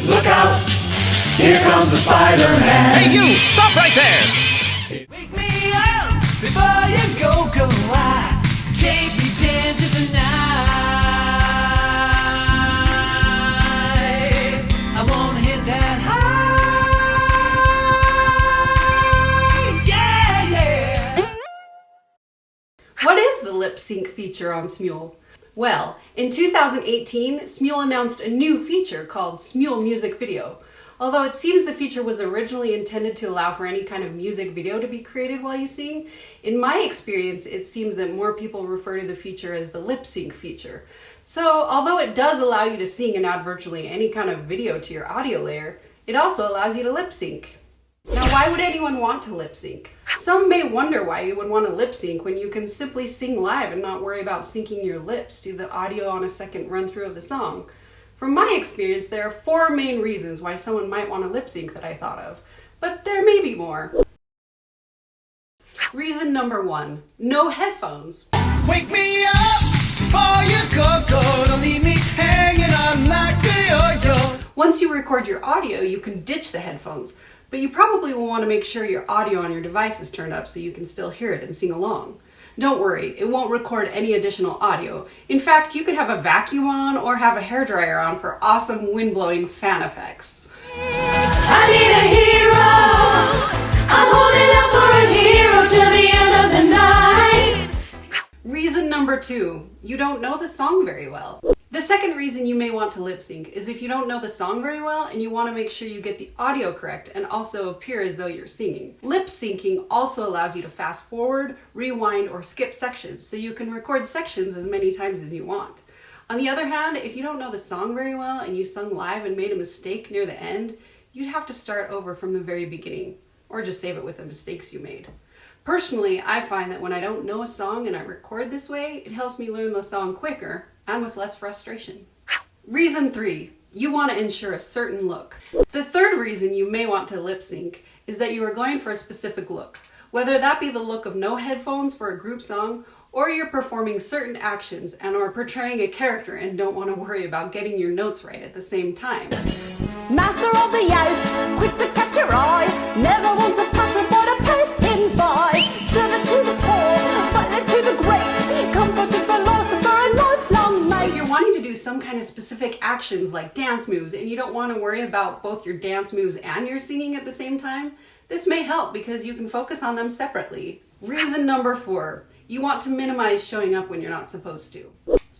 Look out! Here comes the Spider-Man! Hey you! Stop right there! Wake me up before you go, go out. Take me dancing tonight. I wanna hit that high. Yeah, yeah. What is the lip sync feature on Smule? Well, in 2018, Smule announced a new feature called Smule Music Video. Although it seems the feature was originally intended to allow for any kind of music video to be created while you sing, in my experience it seems that more people refer to the feature as the lip sync feature. So although it does allow you to sing and add virtually any kind of video to your audio layer, it also allows you to lip sync. Now why would anyone want to lip sync? Some may wonder why you would want to lip sync when you can simply sing live and not worry about syncing your lips to the audio on a second run through of the song. From my experience, there are 4 main reasons why someone might want to lip sync that I thought of, but there may be more. Reason number 1, no headphones. Wake me up before you go, go. Don't leave me hanging on like the yo-yo. Once you record your audio, you can ditch the headphones, but you probably will want to make sure your audio on your device is turned up so you can still hear it and sing along. Don't worry, it won't record any additional audio. In fact, you could have a vacuum on or have a hairdryer on for awesome wind-blowing fan effects. I need a hero. I'm holding out for a hero till the end of the night. Reason number 2, you don't know the song very well. The second reason you may want to lip sync is if you don't know the song very well and you want to make sure you get the audio correct and also appear as though you're singing. Lip syncing also allows you to fast forward, rewind, or skip sections, so you can record sections as many times as you want. On the other hand, if you don't know the song very well and you sung live and made a mistake near the end, you'd have to start over from the very beginning, or just save it with the mistakes you made. Personally, I find that when I don't know a song and I record this way, it helps me learn the song quicker and with less frustration. Reason 3, you want to ensure a certain look. The third reason you may want to lip sync is that you are going for a specific look, whether that be the look of no headphones for a group song, or you're performing certain actions and are portraying a character and don't want to worry about getting your notes right at the same time. Master of the house, quick to catch your eye, never wants a passer but a passing by. Servant to the poor, butler to the great, comforted philosopher and lifelong mate. If you're wanting to do some kind of specific actions like dance moves and you don't want to worry about both your dance moves and your singing at the same time, this may help because you can focus on them separately. Reason number 4, you want to minimize showing up when you're not supposed to.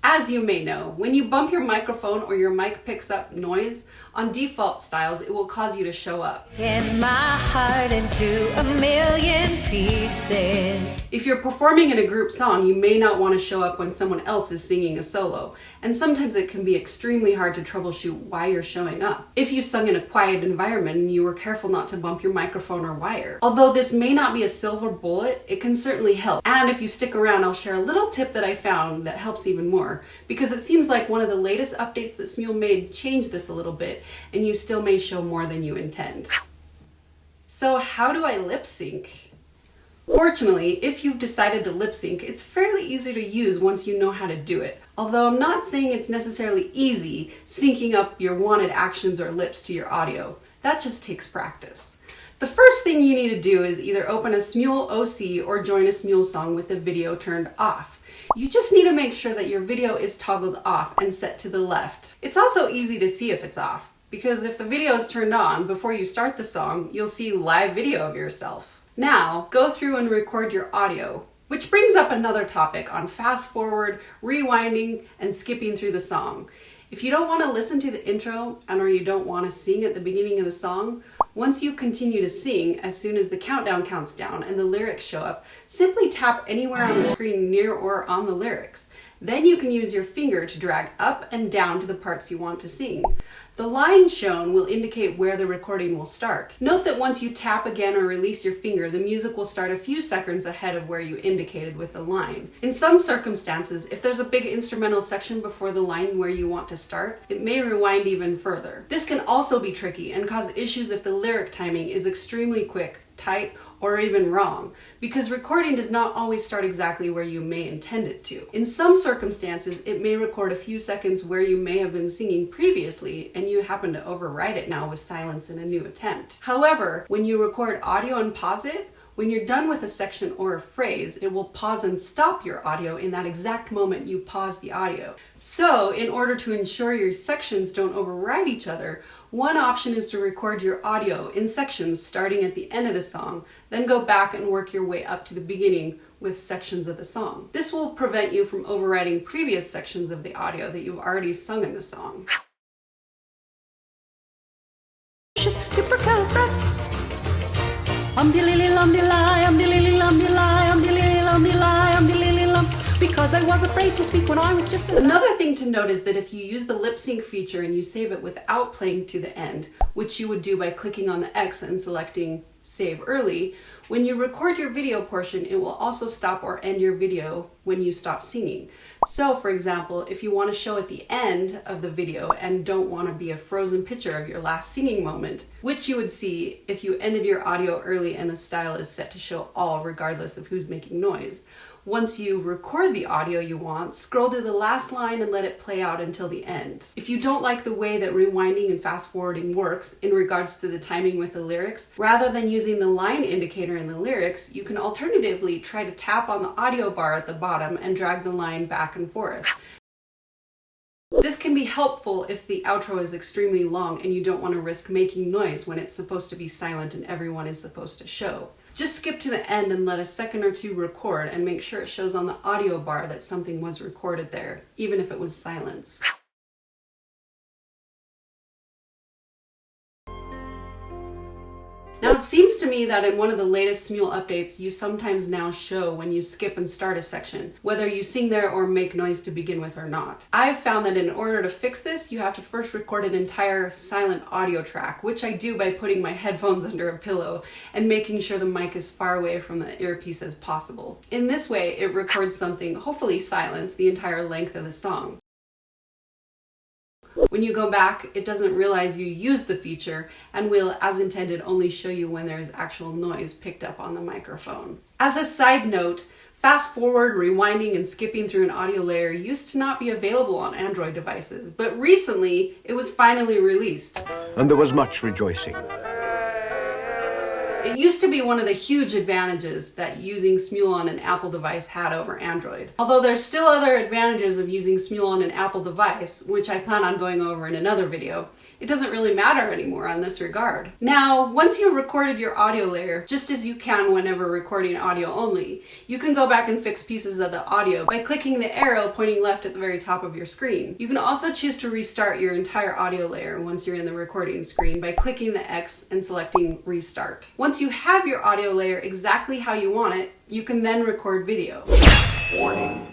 As you may know, when you bump your microphone or your mic picks up noise, on default styles it will cause you to show up. In my heart into a million pieces. If you're performing in a group song, you may not want to show up when someone else is singing a solo, and sometimes it can be extremely hard to troubleshoot why you're showing up. If you sung in a quiet environment and you were careful not to bump your microphone or wire. Although this may not be a silver bullet, it can certainly help. And if you stick around, I'll share a little tip that I found that helps even more, because it seems like one of the latest updates that Smule made changed this a little bit, and you still may show more than you intend. So how do I lip sync? Fortunately, if you've decided to lip sync, it's fairly easy to use once you know how to do it. Although I'm not saying it's necessarily easy syncing up your wanted actions or lips to your audio. That just takes practice. The first thing you need to do is either open a Smule OC or join a Smule song with the video turned off. You just need to make sure that your video is toggled off and set to the left. It's also easy to see if it's off, because if the video is turned on before you start the song, you'll see live video of yourself. Now, go through and record your audio, which brings up another topic on fast forward, rewinding, and skipping through the song. If you don't want to listen to the intro or you don't want to sing at the beginning of the song, once you continue to sing, as soon as the countdown counts down and the lyrics show up, simply tap anywhere on the screen near or on the lyrics. Then you can use your finger to drag up and down to the parts you want to sing. The line shown will indicate where the recording will start. Note that once you tap again or release your finger, the music will start a few seconds ahead of where you indicated with the line. In some circumstances, if there's a big instrumental section before the line where you want to start, it may rewind even further. This can also be tricky and cause issues if the lyric timing is extremely quick, tight, or even wrong, because recording does not always start exactly where you may intend it to. In some circumstances, it may record a few seconds where you may have been singing previously and you happen to override it now with silence in a new attempt. However, when you record audio and pause it, when you're done with a section or a phrase, it will pause and stop your audio in that exact moment you pause the audio. So, in order to ensure your sections don't override each other, one option is to record your audio in sections starting at the end of the song, then go back and work your way up to the beginning with sections of the song. This will prevent you from overriding previous sections of the audio that you've already sung in the song. Because I was afraid to speak when I was just Another thing to note is that if you use the lip sync feature and you save it without playing to the end, which you would do by clicking on the X and selecting Save Early, when you record your video portion, it will also stop or end your video when you stop singing. So, for example, if you want to show at the end of the video and don't want to be a frozen picture of your last singing moment, which you would see if you ended your audio early and the style is set to show all regardless of who's making noise. Once you record the audio you want, scroll to the last line and let it play out until the end. If you don't like the way that rewinding and fast forwarding works in regards to the timing with the lyrics, rather than using the line indicator in the lyrics, you can alternatively try to tap on the audio bar at the bottom and drag the line back and forth. This can be helpful if the outro is extremely long and you don't want to risk making noise when it's supposed to be silent and everyone is supposed to show. Just skip to the end and let a second or two record and make sure it shows on the audio bar that something was recorded there, even if it was silence. Now it seems to me that in one of the latest Smule updates, you sometimes now show when you skip and start a section, whether you sing there or make noise to begin with or not. I've found that in order to fix this, you have to first record an entire silent audio track, which I do by putting my headphones under a pillow and making sure the mic is far away from the earpiece as possible. In this way, it records something, hopefully silenced, the entire length of the song. When you go back, it doesn't realize you used the feature and will, as intended, only show you when there is actual noise picked up on the microphone. As a side note, fast forward, rewinding, and skipping through an audio layer used to not be available on Android devices, but recently it was finally released. And there was much rejoicing. It used to be one of the huge advantages that using Smule on an Apple device had over Android. Although there's still other advantages of using Smule on an Apple device, which I plan on going over in another video, it doesn't really matter anymore on this regard. Now, once you've recorded your audio layer, just as you can whenever recording audio only, you can go back and fix pieces of the audio by clicking the arrow pointing left at the very top of your screen. You can also choose to restart your entire audio layer once you're in the recording screen by clicking the X and selecting Restart. Once you have your audio layer exactly how you want it, you can then record video. Warning.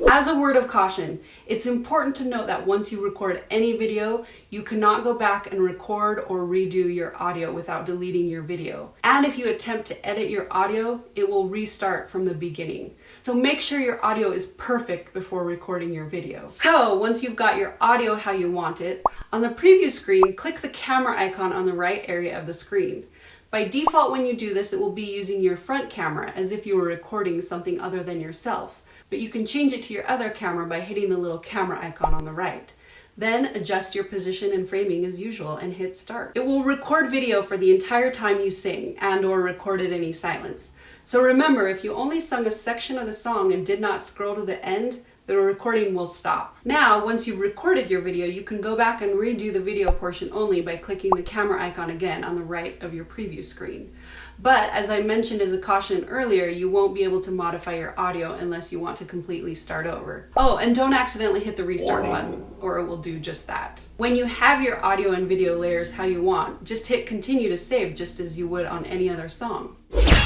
As a word of caution, it's important to note that once you record any video, you cannot go back and record or redo your audio without deleting your video. And if you attempt to edit your audio, it will restart from the beginning. So make sure your audio is perfect before recording your video. So once you've got your audio how you want it, on the preview screen, click the camera icon on the right area of the screen. By default, when you do this, it will be using your front camera as if you were recording something other than yourself. But you can change it to your other camera by hitting the little camera icon on the right. Then adjust your position and framing as usual and hit start. It will record video for the entire time you sing and or recorded any silence. So remember, if you only sung a section of the song and did not scroll to the end, the recording will stop. Now, once you've recorded your video, you can go back and redo the video portion only by clicking the camera icon again on the right of your preview screen. But as I mentioned as a caution earlier, you won't be able to modify your audio unless you want to completely start over. Oh, and don't accidentally hit the restart button, or it will do just that. When you have your audio and video layers how you want, just hit continue to save just as you would on any other song.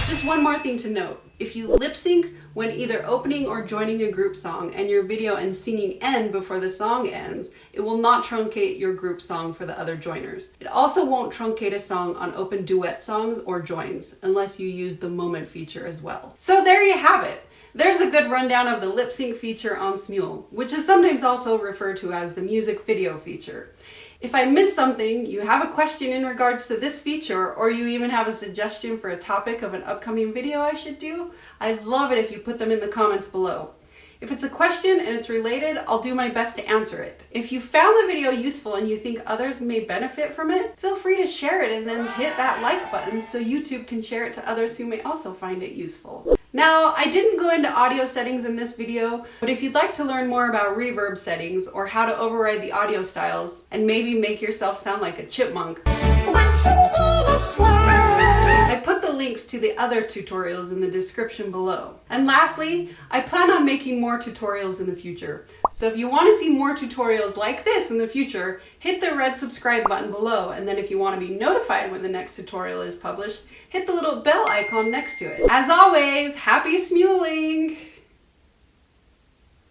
Just one more thing to note. If you lip sync when either opening or joining a group song and your video and singing end before the song ends, it will not truncate your group song for the other joiners. It also won't truncate a song on open duet songs or joins unless you use the moment feature as well. So there you have it. There's a good rundown of the lip sync feature on Smule, which is sometimes also referred to as the music video feature. If I missed something, you have a question in regards to this feature, or you even have a suggestion for a topic of an upcoming video I should do, I'd love it if you put them in the comments below. If it's a question and it's related, I'll do my best to answer it. If you found the video useful and you think others may benefit from it, feel free to share it and then hit that like button so YouTube can share it to others who may also find it useful. Now, I didn't go into audio settings in this video, but if you'd like to learn more about reverb settings or how to override the audio styles and maybe make yourself sound like a chipmunk, I put the links to the other tutorials in the description below. And lastly, I plan on making more tutorials in the future. So if you want to see more tutorials like this in the future, hit the red subscribe button below, and then if you want to be notified when the next tutorial is published, hit the little bell icon next to it. As always, happy smuling!